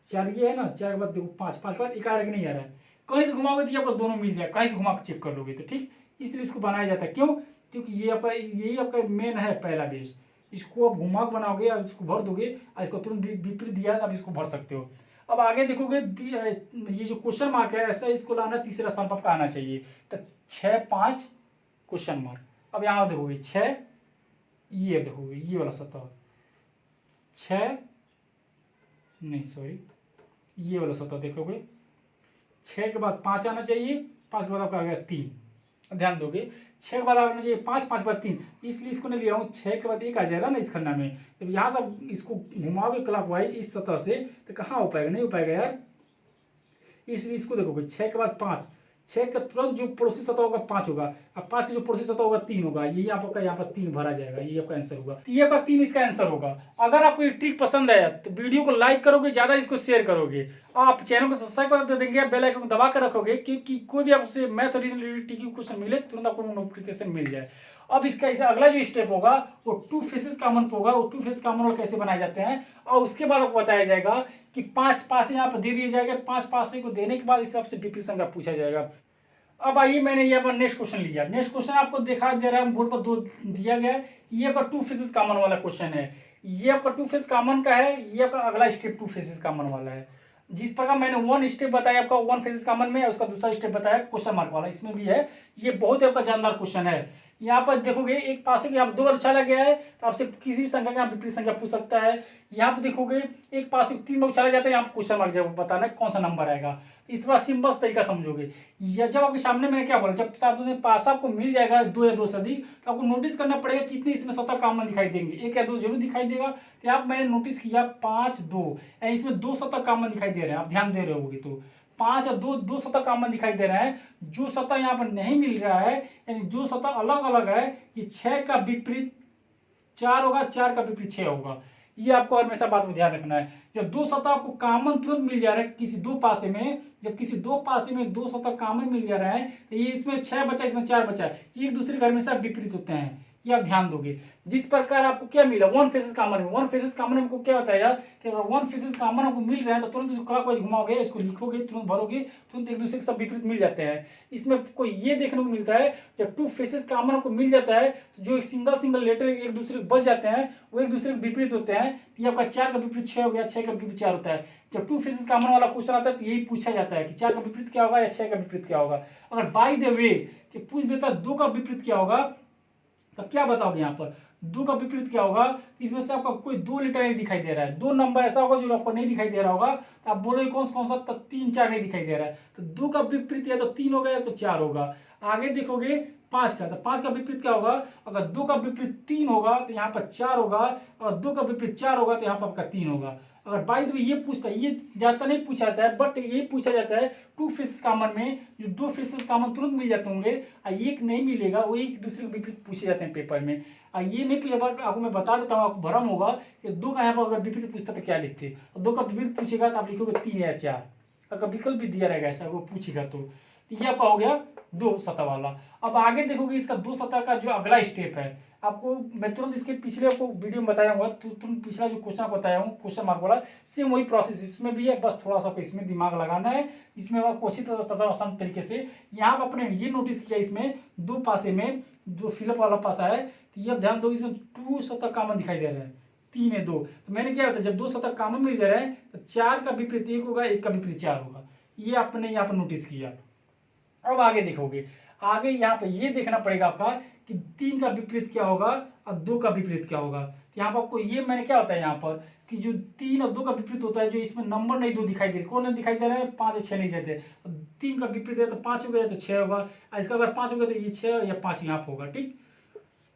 4 ये है ना, 4 के बाद देखो 5, 5 के बाद एक आ रहा है कि नहीं आ रहा है। कहीं से घुमाओगे तो ये आपको दोनों मिल जाए, कहीं से घुमा के चेक कर लोगे तो ठीक। इसलिए इसको बनाया जाता है, क्यों? क्योंकि ये आपका यही आपका मेन है पहला बेस। इसको आप घुमा के बनाओगे और इसको भर दोगे और इसको तुरंत विपरीत दिया तो आप इसको भर सकते हो। अब आगे देखोगे ये जो क्वेश्चन मार्क है ऐसा इसको लाना तीसरे स्थान पर आपका आना चाहिए। तो 6, 5 क्वेश्चन मार्क। अब यहाँ देखोगे 6, ये देखोगे ये वाला सतह 6, नहीं सॉरी ये वाला सतह देखोगे 6 के बाद 5 आना चाहिए, 5 के बाद आपका आ गया 3। ध्यान दोगे 6 के बाद आना चाहिए 5, 5 के बाद 3, इसलिए इसको नहीं लिया हूँ। 6 के बाद 1 आ जाएगा ना इस खन्ना में। जब यहाँ से इसको घुमाओगे क्लॉकवाइज इस सतह से तो कहाँ हो पाएगा, नहीं हो पाएगा यार। इसलिए इसको देखोगे 6 के बाद 5, 6 का तुरंत जो पड़ोसी सतह होगा 5 होगा, अब 5 का जो पड़ोसी सतह होगा 3 होगा। ये आपका यहाँ पर 3 भरा जाएगा, ये आपका आंसर होगा। ये आपका 3 इसका आंसर होगा। अगर आपको ये ट्रिक पसंद आया तो वीडियो को लाइक करोगे, ज्यादा इसको शेयर करोगे, आप चैनल को सब्सक्राइब कर देंगे, बेल आइकन को दबा कर रखोगे क्योंकि कोई भी आपसे मैथ रिलेटेड क्वेश्चन मिले तुरंत आपको नोटिफिकेशन मिल जाए। अब इसका इसे अगला जो स्टेप होगा वो 2 फेसेस कॉमन होगा। वो 2 फेस कॉमन कैसे बनाए जाते हैं और उसके बाद आपको बताया जाएगा कि 5 पासे यहाँ पर दे दिए जाएंगे। 5 पासे को देने के बाद इस हिसाब से विपरीत संख्या पूछा जाएगा। अब आइए मैंने यहाँ पर नेक्स्ट क्वेश्चन लिया। नेक्स्ट क्वेश्चन आपको दिखाई दे रहा है बोर्ड पर 2 दिया गया है। ये आपका 2 फेसेस कॉमन वाला क्वेश्चन है। ये आपका 2 फेस कॉमन का है। ये आपका अगला स्टेप 2 फेसेस कॉमन वाला है। जिस प्रकार मैंने 1 स्टेप बताया आपका 1 फेसेस कॉमन में, उसका दूसरा स्टेप बताया क्वेश्चन मार्क वाला, इसमें भी है। ये बहुत आपका जानदार क्वेश्चन है। यहाँ पर देखोगे एक पासे यहाँ 2 बार उछाला गया है तो आपसे किसी भी संख्या का विपरीत संख्या पूछ सकता है। यहाँ पे देखोगे एक पासे 3 बार उछाला जाता है, यहाँ पे क्वेश्चन मार्क जब बताना है कौन सा नंबर आएगा। इस बार सिंपल तरीका समझोगे। या जब आपके सामने मैंने क्या बोला, जब सामने पास आपको मिल जाएगा 2 या 2 से अधिक तो आपको नोटिस करना पड़ेगा कितने इसमें सतह कॉमन दिखाई देंगे। 1 या 2 जरूर दिखाई देगा। तो यहाँ मैंने नोटिस किया 5, 2, इसमें 2 सतह कॉमन दिखाई दे रहे हैं। आप ध्यान दे रहे होगे तो 5 और 2 सतह कॉमन दिखाई दे रहा है। जो सतह यहाँ पर नहीं मिल रहा है यानी जो सतह अलग अलग है, ये 6 का विपरीत 4 होगा, 4 का विपरीत 6 होगा। ये आपको हमेशा बात में ध्यान रखना है। जब 2 सतह आपको कॉमन तुरंत मिल जा रहा है किसी 2 पासे में, जब किसी 2 पासे में 2 सतह कॉमन मिल जा रहा है तो ये इसमें 6 बचा, इसमें 4 बचा, ये एक दूसरे के हमेशा विपरीत होते हैं। ये आप ध्यान दोगे। जिस प्रकार आपको क्या मिला 1 फेसेस कॉमन में, 1 फेसेस कॉमन में आपको क्या बताया कि अगर 1 फेसेस कॉमन आपको मिल रहा है तो तुरंत इसको क्लॉकवाइज घुमाओगे, इसको लिखोगे, तुरंत भरोगे, तुरंत एक दूसरे के सब विपरीत मिल जाते हैं। इसमें आपको ये देखने को मिलता है जब 2 फेसेस कॉमन आपको मिल जाता है तो जो एक सिंगल लेटर एक दूसरे को बच जाते हैं वो एक दूसरे के विपरीत होते हैं। ये आपका 4 का विपरीत 6 हो गया, 6 का विपरीत 4 होता है। जब 2 फेसेस कॉमन वाला क्वेश्चन आता है तो यही पूछा जाता है कि 4 का विपरीत क्या होगा या 6 का विपरीत क्या होगा। अगर बाय द वे पूछ देता है 2 का विपरीत क्या होगा तब क्या बताओगे यहाँ पर 2 का विपरीत क्या होगा। इसमें से आपका कोई 2 लेटर नहीं दिखाई दे रहा है, 2 नंबर ऐसा होगा जो आपको नहीं दिखाई दे रहा होगा तो आप बोलोगे कौन सा, तब 3, 4 नहीं दिखाई दे रहा है तो 2 का विपरीत या तो 3 होगा या तो 4 होगा। आगे देखोगे 5 का, तो 5 का विपरीत क्या होगा। अगर 2 का विपरीत 3 होगा तो यहाँ पर 4 होगा, और 2 का विपरीत 4 होगा तो यहाँ पर आपका 3 होगा। अगर बाय द वे ये पूछता है, ये ज्यादा नहीं पूछा जाता है बट ये पूछा जाता है 2 फेसेस कॉमन में जो 2 फेसेस कॉमन तुरंत मिल जाते होंगे और एक नहीं मिलेगा, वो एक दूसरे के विपरीत पूछे जाते हैं पेपर में। ये नहीं पूछा बट आपको मैं बता देता हूँ, आपको भ्रम होगा कि 2 का यहाँ पर अगर विपरीत पूछता तो क्या लिखते, और 2 का विपरीत पूछेगा तो आप लिखोगे 3 या 4, अगर विकल्प भी दिया रहेगा ऐसा वो पूछेगा तो ये आपका हो गया 2 सतह वाला। अब आगे देखोगे इसका 2 सतह का जो अगला स्टेप है, आपको मैं तुरंत इसके पिछले आपको वीडियो में बताया हुआ तो तुम पिछला जो क्वेश्चन बताया हूँ क्वेश्चन मार्क वाला सेम वही प्रोसेस इसमें भी है, बस थोड़ा सा इसमें दिमाग लगाना है। इसमें आपको अच्छी तरह आसान तरीके से यहाँ पर अपने ये नोटिस किया इसमें 2 पासे में जो फिलअप वाला पासा है तो ये ध्यान दो इसमें 2 सतह कॉमन दिखाई दे रहा है, 3 है 2, तो मैंने क्या होता है जब 2 सतह कॉमन मिल जा रहा है तो 4 का विपरीत 1 होगा, 1 का विपरीत 4 होगा। ये आपने यहाँ पर नोटिस किया। अब आगे देखोगे, आगे यहाँ पे ये देखना पड़ेगा आपका कि 3 का विपरीत क्या होगा और 2 का विपरीत क्या होगा। तो यहाँ पर आपको ये मैंने क्या होता है यहाँ पर कि जो 3 और 2 का विपरीत होता है, जो इसमें नंबर नहीं 2 दिखाई दे रहे, कौन नहीं दिखाई दे रहा है 5 या 6 नहीं देते। 3 का विपरीत है तो 5 होगा या तो 6 होगा, इसका अगर 5 होगा तो ये 6 या 5 यहाँ पर होगा, ठीक।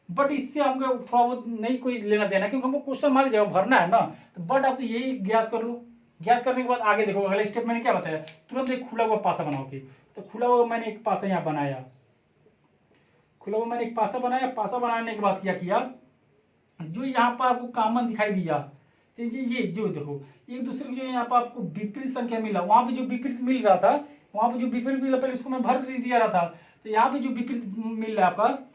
बट इससे हमको थोड़ा बहुत नहीं कोई लेना देना क्योंकि हमको क्वेश्चन मार्क जगह भरना है ना, तो बट आप यही ज्ञात कर लो। ज्ञात करने के बाद आगे देखो अगला स्टेप मैंने क्या बताया, तुरंत एक खुला हुआ पासा बनाओगे। तो खुला हुआ मैंने एक पासा यहाँ बनाया, खुला हुआ मैंने एक पासा बनाया। पासा बनाने के बाद क्या किया, जो यहाँ पर आपको कॉमन दिखाई दिया तो ये जो देखो एक दूसरे के जो यहाँ पर आपको विपरीत संख्या मिला, वहां पे जो विपरीत मिल रहा था वहाँ पे जो विपरीत मिला पहले उसको मैं भर दिया रहा था। तो यहाँ पे जो विपरीत मिल रहा है आपका,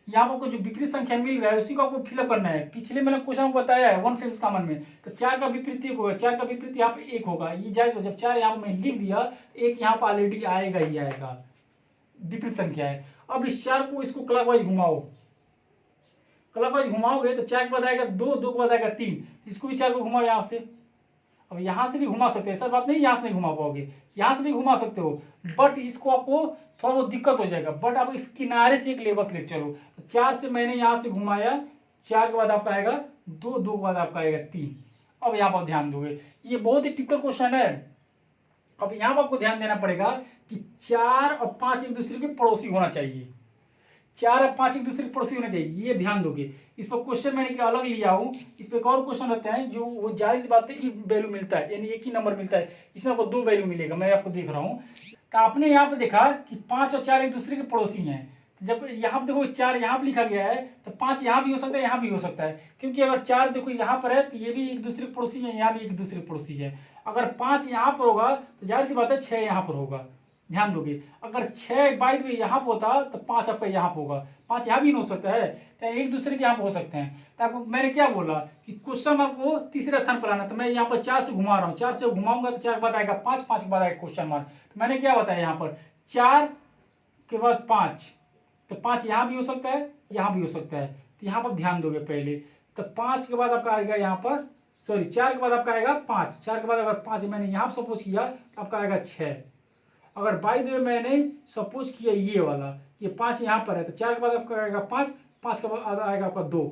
यहाँ पर आपको जो विपरीत संख्या मिल रहा है उसी को आपको फिलअप करना है। पिछले मैंने क्वेश्चन को बताया है वन फेज कॉमन में, तो 4 का विपरीत 1 होगा, 4 का विपरीत यहाँ पे 1 होगा, ये जायज। जब 4 यहाँ पे मैं लिख दिया, 1 यहाँ पर ऑलरेडी आएगा ही आएगा, विपरीत संख्या है। अब इस 4 को इसको क्लॉकवाइज घुमाओ, क्लॉकवाइज घुमाओगे तो 4 के बाद आएगा 2, 2 के बाद आएगा 3, इसको भी 4 को घुमाओ यहाँ से। अब यहाँ से भी घुमा सकते हो, ऐसा बात नहीं यहाँ से नहीं घुमा पाओगे, यहाँ से भी घुमा सकते हो, बट इसको आपको थोड़ा बहुत दिक्कत हो जाएगा। बट आप इस किनारे से एक लेवल से ले चलो, तो 4 से मैंने यहाँ से घुमाया, 4 के बाद आपका आएगा 2, 2 के बाद आपका आएगा 3। अब यहाँ पर ध्यान दोगे, ये बहुत ही टिपिकल क्वेश्चन है। अब यहाँ पर आपको ध्यान देना पड़ेगा कि 4 और 5 एक दूसरे के पड़ोसी होना चाहिए, 4 और 5 एक दूसरे के पड़ोसी होने चाहिए, ये ध्यान दोगे। इस पर क्वेश्चन मैंने क्या अलग लिया हूँ, इस पर एक और क्वेश्चन रहते हैं जो वो जायज बात है, वैल्यू मिलता है, यानी एक ही नंबर मिलता है, इसमें आपको 2 वैल्यू मिलेगा, मैं आपको देख रहा हूँ। तो आपने यहाँ पे देखा कि 5 और 4 एक दूसरे के पड़ोसी हैं, तो जब यहाँ पे देखो 4 यहाँ पे लिखा गया है, तो 5 यहाँ भी हो सकता है, यहाँ भी हो सकता है, क्योंकि अगर 4 देखो यहाँ पर है तो ये भी एक दूसरे के पड़ोसी है, यहाँ भी एक दूसरे के पड़ोसी है। अगर 5 यहाँ पर होगा तो जाहिर सी बात है 6 यहाँ पर होगा, ध्यान दोगे। अगर 6 बाई में यहाँ पर होता तो 5 आपका यहाँ पर होगा, 5 यहाँ भी नहीं हो सकता है, तो एक दूसरे के यहाँ पर हो सकते हैं। तो आपको मैंने क्या बोला कि क्वेश्चन मार्क को तीसरे स्थान पर आना, तो मैं यहाँ पर 4 से घुमा रहा हूँ, 4 से घुमाऊंगा तो 4 के बाद आएगा 5, 5 के बाद आएगा क्वेश्चन मार्क। तो मैंने क्या बताया यहाँ पर 4 के बाद 5, तो 5 यहाँ भी हो सकता है, यहाँ भी हो सकता है, तो यहाँ पर ध्यान दोगे पहले। तो 5 के बाद आपका आएगा यहाँ पर, सॉरी 4 के बाद आपका आएगा 5, 4 के बाद अगर 5 मैंने यहाँ पर सपोज किया तो आपका आएगा 6। अगर बाई द वे मैंने सपोज किया ये वाला, ये 5 यहाँ पर है, तो 4 के बाद आपका आएगा 5, 5 के बाद आएगा आपका 2,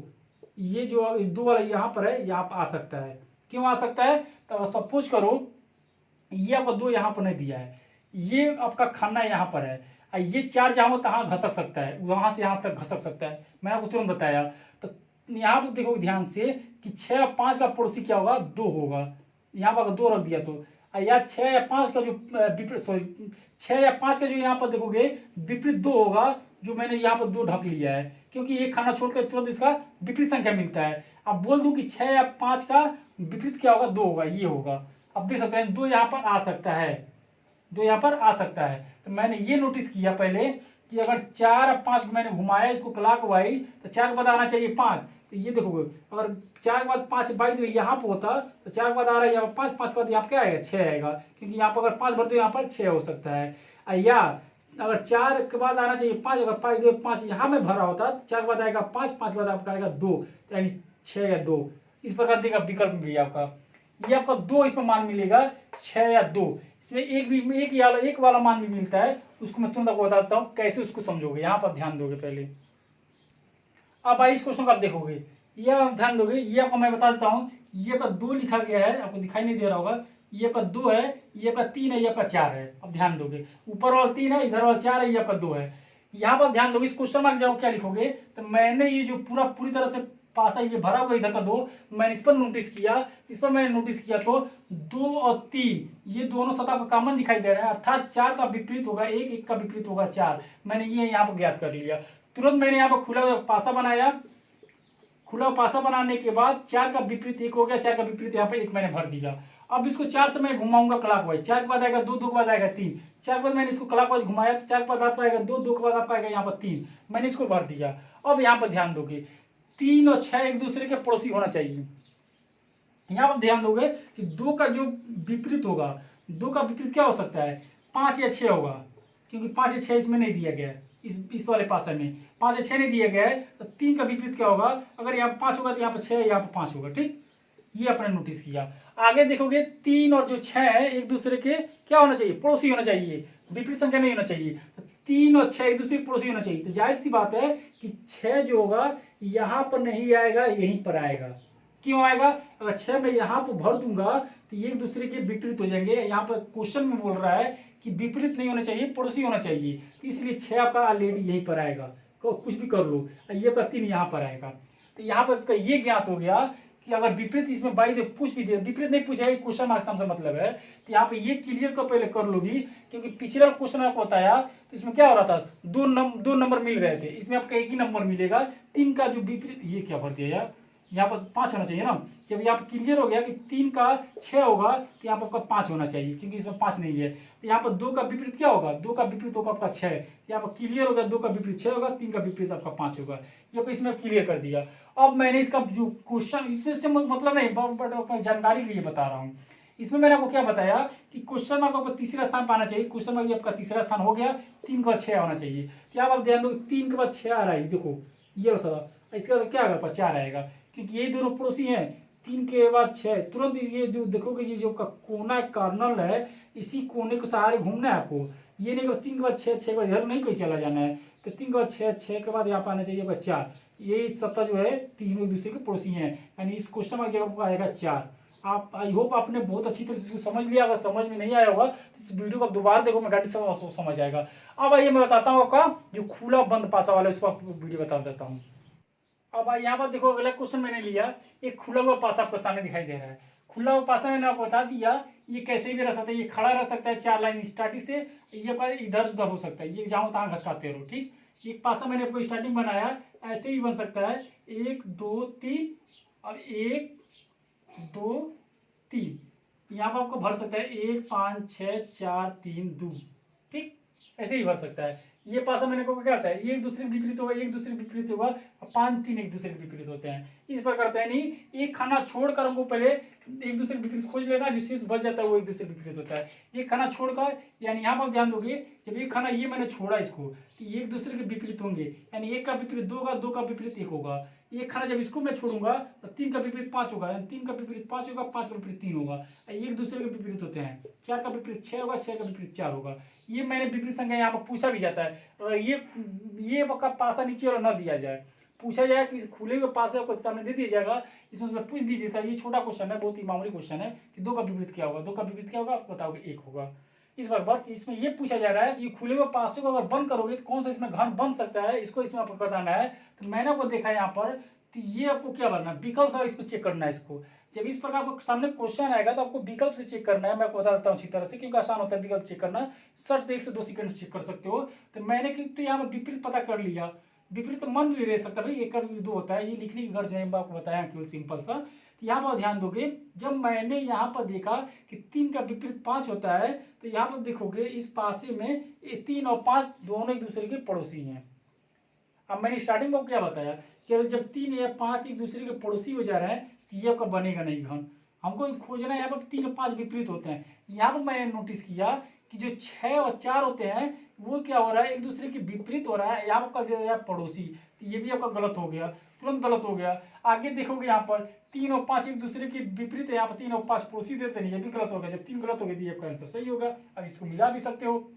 ये जो 2 वाला यहाँ पर है, यहाँ पर आ सकता है। क्यों आ सकता है? तो सपोज करो ये आपका 2 यहाँ पर नहीं दिया है, ये आपका खाना यहाँ पर है, ये 4 जहाँ हो तहाँ घसक सकता है, वहां से यहाँ तक घसक सकता है, मैं आपको तुरंत बताया। तो यहाँ पर देखो ध्यान से कि 6 और 5 का पड़ोसी क्या होगा, 2 होगा, यहाँ पर अगर 2 रख दिया तो, या 6 या 5 का जो विपरीत, सॉरी 6 या 5 का जो यहाँ पर देखोगे विपरीत 2 होगा, जो मैंने यहाँ पर 2 ढक लिया है, क्योंकि एक खाना छोड़कर तुरंत इसका विपरीत संख्या मिलता है। अब बोल दूं कि 6 या 5 का विपरीत क्या होगा, 2 होगा, ये होगा। अब देख सकते हैं 2 यहाँ पर आ सकता है, 2 यहाँ पर आ सकता है। तो मैंने ये नोटिस किया पहले कि अगर 4 और 5 को मैंने घुमाया इसको क्लॉकवाइज, तो 4 के बाद आना चाहिए 5, तो ये देखोगे अगर 4 के बाद 5 बाई तो यहाँ पर होता, तो 4 के बाद आ रहा है यहाँ पर 5, 5 के बाद यहाँ पर क्या आएगा, 6 आएगा, क्योंकि यहाँ पर अगर 5 भरते यहाँ पर 6 हो सकता है। या अगर 4 के बाद आना चाहिए 5, अगर 5 यहाँ में भरा होता तो 4 के बाद आएगा 5, 5 के बाद आपका आएगा 2, यानी 6 या 2, इस प्रकार देगा विकल्प भी आपका। ये आपका 2 इसमें मान मिलेगा, 6 या 2, इसमें एक वाला मान भी मिलता है, उसको मैं तुरंत आपको बताता हूँ कैसे उसको समझोगे, यहाँ पर ध्यान दोगे पहले। अब आइए इस क्वेश्चन को आप देखोगे, ये आप ध्यान दोगे, ये आपको मैं बता देता हूँ, ये आपका 2 लिखा गया है, आपको दिखाई नहीं दे रहा होगा, ये आपका 2 है, ये आपका 3 है, ये आपका 4 है। अब ध्यान दोगे ऊपर वाला 3 है, इधर वाला 4 है, ये आपका 2 है। यहाँ पर ध्यान दोगे, इस क्वेश्चन मार्क जाओ क्या लिखोगे, तो मैंने ये जो पूरी तरह से पासा ये भरा हुआ इधर का 2, मैंने इस पर नोटिस किया तो 2 और 3 ये दोनों सतह पर कॉमन दिखाई दे रहा है, अर्थात 4 का विपरीत होगा 1, 1 का विपरीत होगा 4। मैंने ये यहाँ पर ज्ञात कर लिया। तुरंत मैंने यहाँ पर खुला हुआ पासा बनाया, खुला पासा बनाने के बाद 4 का विपरीत 1 हो गया, 4 का विपरीत यहाँ पे 1 मैंने भर दिया। अब इसको 4 से मैं घुमाऊंगा क्लॉकवाइज, 4 के बाद आएगा 2, 2 के बाद आएगा 3, 4 के बाद मैंने इसको क्लॉकवाइज घुमाया, 4 के बाद आपका आएगा 2, 2 के बाद आपका आएगा यहाँ पर 3, मैंने इसको भर दिया। अब यहाँ पर ध्यान दोगे 3 और 6 एक दूसरे के पड़ोसी होना चाहिए। यहाँ पर ध्यान दोगे कि 2 का जो विपरीत होगा, 2 का विपरीत क्या हो सकता है, 5 या 6 होगा, क्योंकि 5 या 6 इसमें नहीं दिया गया है, इस वाले पासा में 5 या 6 नहीं दिया गया है, तो 3 का विपरीत क्या होगा, अगर यहाँ पर 5 होगा तो यहाँ पर 6, यहाँ पर 5 होगा। ठीक, ये आपने नोटिस किया। आगे देखोगे 3 और जो 6 है एक दूसरे के क्या होना चाहिए, पड़ोसी होना चाहिए, विपरीत संख्या नहीं होना चाहिए। तो 3 और 6 एक दूसरे के पड़ोसी होना चाहिए, तो जाहिर सी बात है कि 6 जो होगा यहाँ पर नहीं आएगा, यहीं पर आएगा। क्यों आएगा, अगर 6 मैं यहाँ पर भर दूंगा तो ये एक दूसरे के विपरीत हो जाएंगे। यहाँ पर क्वेश्चन में बोल रहा है कि विपरीत नहीं होना चाहिए, पड़ोसी होना चाहिए, तो इसलिए 6 आपका ऑलरेडी यहीं पर आएगा, कुछ भी कर लो, ये पर 3 यहाँ पर आएगा। तो यहाँ पर ये ज्ञात हो गया कि अगर विपरीत इसमें बाई जो पूछ भी दे, विपरीत नहीं पूछेगा, क्वेश्चन मार्क से मतलब है, तो यहाँ पे ये क्लियर कर पहले कर लोगी, क्योंकि पिछला क्वेश्चन आपको बताया तो इसमें क्या हो रहा था, 2 नंबर मिल रहे थे, इसमें आपका एक ही नंबर मिलेगा। 3 का जो विपरीत, ये क्या भर दिया यार, यहाँ पर 5 होना चाहिए ना। जब यहाँ पर क्लियर हो गया कि 3 का 6 होगा तो यहाँ पर आपका 5 होना चाहिए, क्योंकि इसमें 5 नहीं है। यहाँ पर 2 का विपरीत क्या होगा, 2 का विपरीत होगा आपका 6। यहाँ पर क्लियर हो गया, 2 का विपरीत 6 होगा, 3 का विपरीत आपका 5 होगा। ये तो इसमें क्लियर कर दिया। अब मैंने इसका जो क्वेश्चन, इसमें से मतलब नहीं, बट जानकारी के लिए बता रहा हूँ। इसमें मैंने आपको क्या बताया कि क्वेश्चन मार्क आपका तीसरा स्थान पर आना चाहिए। क्वेश्चन मार्क आपका तीसरा स्थान हो गया, 3 के बाद 6 होना चाहिए। क्या आप ध्यान दो, 3 के बाद 6 आ रहा है, देखो ये वाला, इसका बाद क्या आएगा, 4 आएगा, क्योंकि ये दोनों पड़ोसी हैं। 3 के बाद 6, तुरंत ये जो देखोगे, ये जो कोना कार्नल है, इसी कोने के सहारे घूमना है आपको। ये नहीं कि 3 के बाद 6, 6 के बाद इधर नहीं कहीं चला जाना है। तो 3 के बाद 6, 6 के बाद यहाँ पर आना चाहिए आपका 4। ये सत्ता जो है तीनों एक दूसरे के पड़ोसी हैं, यानी इस क्वेश्चन मार्क जगह आएगा 4। आप आई होप आपने बहुत अच्छी तरह से समझ लिया। अगर समझ में नहीं आया होगा तो इस वीडियो को आप दोबारा देखो, मैं गाड़ी समझ आएगा। अब आइए मैं बताता हूँ आपका जो खुला बंद पासा वाला, इसको आपको वीडियो बता देता हूँ। अब यहाँ पर देखो, अगला क्वेश्चन मैंने लिया, एक खुला हुआ पासा आपको सामने दिखाई दे रहा है। खुला हुआ पासा मैंने आपको बता दिया, ये कैसे भी रह सकता है। ये खड़ा रह सकता है 4 लाइन स्टार्टिंग से, ये पर इधर उधर हो सकता है, ये जहाँ तहाँ घसकाते रहो, ठीक। एक पासा मैंने आपको स्टार्टिंग बनाया, ऐसे ही बन सकता है 1 2 3 और 1 2 3। यहाँ पर आपको भर सकता है 1 5 6 4 3 2, ठीक, ऐसे ही भर सकता है। ये पासा मैंने को क्या होता है, ये एक दूसरे के विपरीत होगा, एक दूसरे के विपरीत होगा, 5 3 एक दूसरे के विपरीत होते हैं। इस पर करते हैं नहीं, एक खाना छोड़कर हमको पहले एक दूसरे के विपरीत खोज लेना, जो शेष बच जाता है वो एक दूसरे के विपरीत होता है। एक खाना छोड़कर, यानी यहाँ पर ध्यान दोगे, जब एक खाना ये मैंने छोड़ा इसको, तो ये एक दूसरे के विपरीत होंगे, यानी 1 का विपरीत 2 होगा, 2 का विपरीत 1 होगा। एक खाना जब इसको मैं छोड़ूंगा तो 3 का विपरीत 5 होगा, 3 का विपरीत 5 होगा, 5 का विपरीत 3 होगा, एक दूसरे के विपरीत होते हैं। 4 का विपरीत 6 होगा, 6 का विपरीत 4 होगा। ये मैंने विपरीत संख्या यहाँ पर पूछा भी जाता है। और ये का पासा नीचे वाला न दिया जाए, पूछा जाए कि खुले हुए पासे को सामने दे दिया जाएगा, इसमें से पूछ भी देता है। ये छोटा क्वेश्चन है, बहुत ही मामूली क्वेश्चन है कि 2 का विपरीत क्या होगा, 2 का विपरीत क्या होगा आप बताओगे, 1 होगा। इस बार इसमें ये पूछा जा रहा है कि खुले हुए पासे को अगर बंद करोगे तो कौन सा इसमें घन बन सकता है, इसको इसमें आपको बताना है। तो मैंने आपको देखा यहाँ पर, तो ये आपको क्या बनना है, विकल्प से इसमें चेक करना है इसको। जब इस प्रकार आपको सामने क्वेश्चन आएगा तो आपको विकल्प से चेक करना है। मैं आपको बता देता हूँ अच्छी तरह से, क्योंकि आसान होता है विकल्प चेक करना। सर्च 1 से 2 सेकंड चेक कर सकते हो। तो मैंने तो यहाँ पर विपरीत पता कर लिया, विपरीत तो मन भी रह सकता भाई, 1 का 2 होता है, ये लिखने की गर्ज है, आपको बताया केवल सिंपल सा। यहाँ पर ध्यान दोगे, जब मैंने यहाँ पर देखा कि 3 का विपरीत 5 होता है, तो यहाँ पर देखोगे इस पासे में 3 और 5 दोनों एक दूसरे के पड़ोसी हैं। अब मैंने स्टार्टिंग में क्या बताया कि जब 3 या 5 एक दूसरे के पड़ोसी हो जा रहे हैं तो ये आपका बनेगा नहीं घन। हमको खोजना है, यहाँ पर 3 और 5 विपरीत होते हैं। यहाँ पर मैंने नोटिस किया कि जो 6 और 4 होते हैं वो क्या हो रहा है, एक दूसरे के विपरीत हो रहा है। यहाँ पर दे रहा है पड़ोसी, तो ये भी आपका गलत हो गया, तुरंत गलत हो गया। आगे देखोगे यहाँ पर 3 और 5 एक दूसरे के विपरीत है, यहाँ पर 3 और 5 पड़ोसी देते नहीं, ये भी गलत हो गया। जब 3 गलत हो गया तो ये आपका आंसर सही होगा। अब इसको मिला भी सकते हो।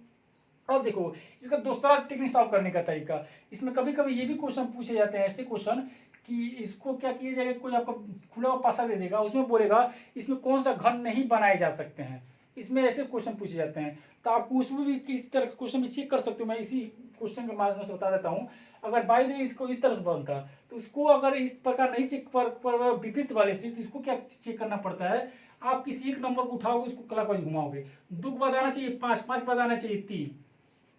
अब देखो इसका दूसरा टेक्निक सॉल्व करने का तरीका, इसमें कभी कभी ये भी क्वेश्चन पूछे जाते हैं, ऐसे क्वेश्चन कि इसको क्या किया जाएगा, कोई आपको खुला हुआ पासा दे देगा, उसमें बोलेगा इसमें कौन सा घन नहीं बनाए जा सकते हैं। इसमें ऐसे क्वेश्चन पूछे जाते हैं, तो आपको उसमें भी किस तरह के क्वेश्चन भी चेक कर सकते हो। मैं इसी क्वेश्चन के माध्यम से बता देता हूँ। अगर बाई द इसको इस तरह से बनता तो इसको अगर इस प्रकार नहीं चेक पर विपरीत वाले से, तो इसको क्या चेक करना पड़ता है, आप किसी एक नंबर को उठाओगे, उसको क्लॉकवाइज घुमाओगे, 2 के बाद आना चाहिए 5, 5 के बाद आना चाहिए 3।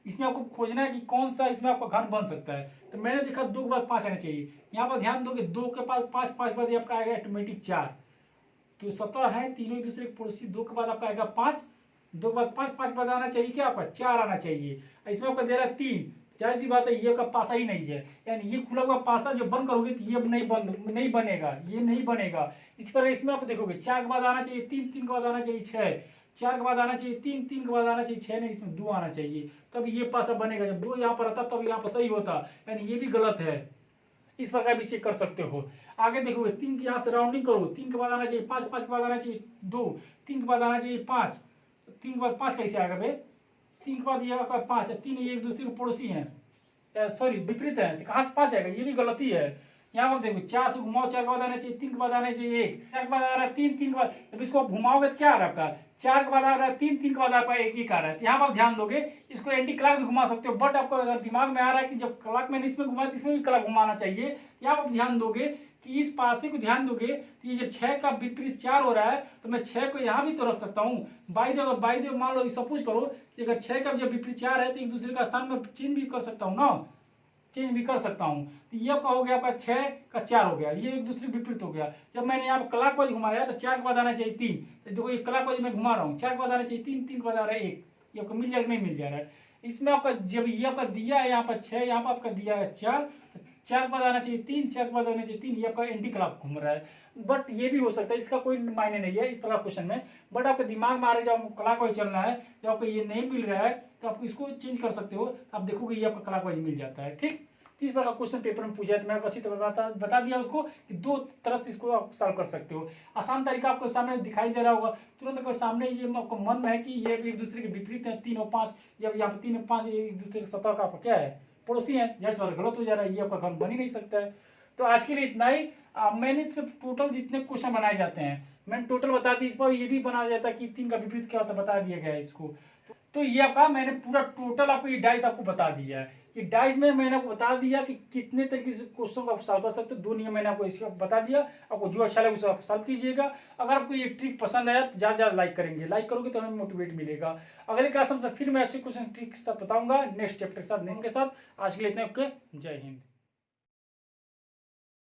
इसमें आपको खोजना है कि कौन सा इसमें आपका घन बन सकता है। तो मैंने देखा 2 के बाद 5 आना चाहिए। यहाँ पर ध्यान दोगे 2 के बाद 5, 5 के बाद ये आपका आएगा ऑटोमेटिक 4। तो 17 है, तीनों एक दूसरे के पड़ोसी। 2 के बाद आपका आएगा 5, 2 के बाद 5, 5 के बाद आना चाहिए क्या आपका 4 आना चाहिए। इसमें आपका दे रहा है 3, जाहिर सी बात है ये आपका पासा ही नहीं है, यानी ये खुला हुआ पासा जो बंद करोगे तो ये नहीं बनेगा, ये नहीं बनेगा। इस पर इसमें आप देखोगे 4 के बाद आना चाहिए 3, 3 के बाद आना चाहिए 6, 4 के बाद आना चाहिए 3, 3 के बाद आना चाहिए 6, नहीं इसमें 2 आना चाहिए, तब ये पासा बनेगा। जब 2 यहाँ पर आता तब यहाँ पर सही होता, यानी ये भी गलत है। इस प्रकार भी चेक कर सकते हो। आगे देखोगे 3 के यहाँ से राउंडिंग करो, 3 के बाद आना चाहिए 5, 5 के बाद आना चाहिए 2, 3 के बाद आना चाहिए 5, 3 के बाद 5 कैसे आएगा भाई, 3 के बाद ये आपका 5 है, 3 ये एक दूसरे के पड़ोसी हैं, सॉरी विपरीत है, तो कहाँ से 5 आएगा, ये भी गलती है। यहाँ पर देखो 4 से घुमाओ, 4 के बाद आना चाहिए 3 के बाद आना चाहिए 1, 4 के बाद आ रहा है 3, 3 के बाद, जब इसको आप घुमाओगे तो क्या आ रहा है आपका 4 के बाद आ रहा है 3, 3 के बाद आपका 1 आ रहा है। यहाँ पर ध्यान दोगे, इसको एंटी क्लॉक भी घुमा सकते हो, बट आपको अगर दिमाग में आ रहा है कि जब क्लॉक मैंने इसमें घुमाया तो इसमें भी क्लॉक घुमाना चाहिए। यहाँ पर ध्यान दोगे कि इस पासे को ध्यान दोगे कि ये जब 6 का विपरीत 4 हो रहा है तो मैं 6 को यहाँ भी तो रख सकता हूँ। बाई द मान लो सपोज करो कि अगर 6 का जब विपरीत 4 है तो एक दूसरे का स्थान में चिन्ह भी कर सकता हूँ ना। चेंज भी कर सकता हूँ। तो ये आपका हो गया, आपका 6 का 4 हो गया, ये एक दूसरे विपरीत हो गया। जब मैंने यहाँ पर क्लॉकवाइज घुमाया तो 4 के बाद आना चाहिए 3, तो देखो ये क्लॉकवाइज मैं घुमा रहा हूँ, 4 के बाद आना चाहिए 3, 3 के बाद आ रहा है 1, ये आपको मिल जाएगा, नहीं मिल जा रहा है। इसमें आपका जब ये आपका दिया है यहाँ पर 6, यहाँ पर आपका दिया है 4, 4 के बाद आना चाहिए 3, 4 के बाद आना चाहिए 3, ये आपका एंटी क्लॉक घूम रहा है। बट ये भी हो सकता है, इसका कोई मायने नहीं है इस प्रकार क्वेश्चन में। बट आपके दिमाग में आ रहा है जब क्लॉकवाइज चलना है, जब आपको ये नहीं मिल रहा है तो आप इसको चेंज कर सकते हो, आप देखोगे ये आपका क्लॉकवाइज मिल जाता है। ठीक, इस बार का क्वेश्चन पेपर में पूछा है तो मैं आपको अच्छी तरह बता दिया उसको कि 2 तरह से इसको आप सॉल्व कर सकते हो। आसान तरीका आपको सामने दिखाई दे रहा होगा, तुरंत आपको सामने ये आपको मन में है कि ये एक दूसरे के विपरीत है, 3 और 5, या यहाँ पर 3 और 5 एक दूसरे के सतह का क्या है, पड़ोसी है, जाहिर सवाल गलत हो जा रहा है, ये आपका घन बन ही नहीं सकता है। तो आज के लिए इतना ही। मैंने सिर्फ टोटल जितने क्वेश्चन बनाए जाते हैं मैंने टोटल बता दी, इस पर ये भी बनाया जाता है कि 3 का विपरीत क्या होता है, बता दिया गया है इसको। तो ये आपका मैंने पूरा टोटल आपको ये डाइस आपको बता दिया है। ये डाइस में मैंने आपको बता दिया कि कितने तरीके से क्वेश्चन को आप सॉल्व कर सकते हो, 2 नियम मैंने आपको इसका बता दिया। आपको जो अच्छा लगे उसे आप सॉल्व कीजिएगा। अगर आपको ये ट्रिक पसंद आया तो ज़्यादा ज़्यादा लाइक करेंगे, लाइक करोगे तो हमें मोटिवेट मिलेगा। अगले क्लास में फिर मैं अच्छे क्वेश्चन ट्रिक के साथ बताऊंगा, नेक्स्ट चैप्टर के साथ, नेक्स्ट के साथ। आज के लिए इतना, ओके, जय हिंद।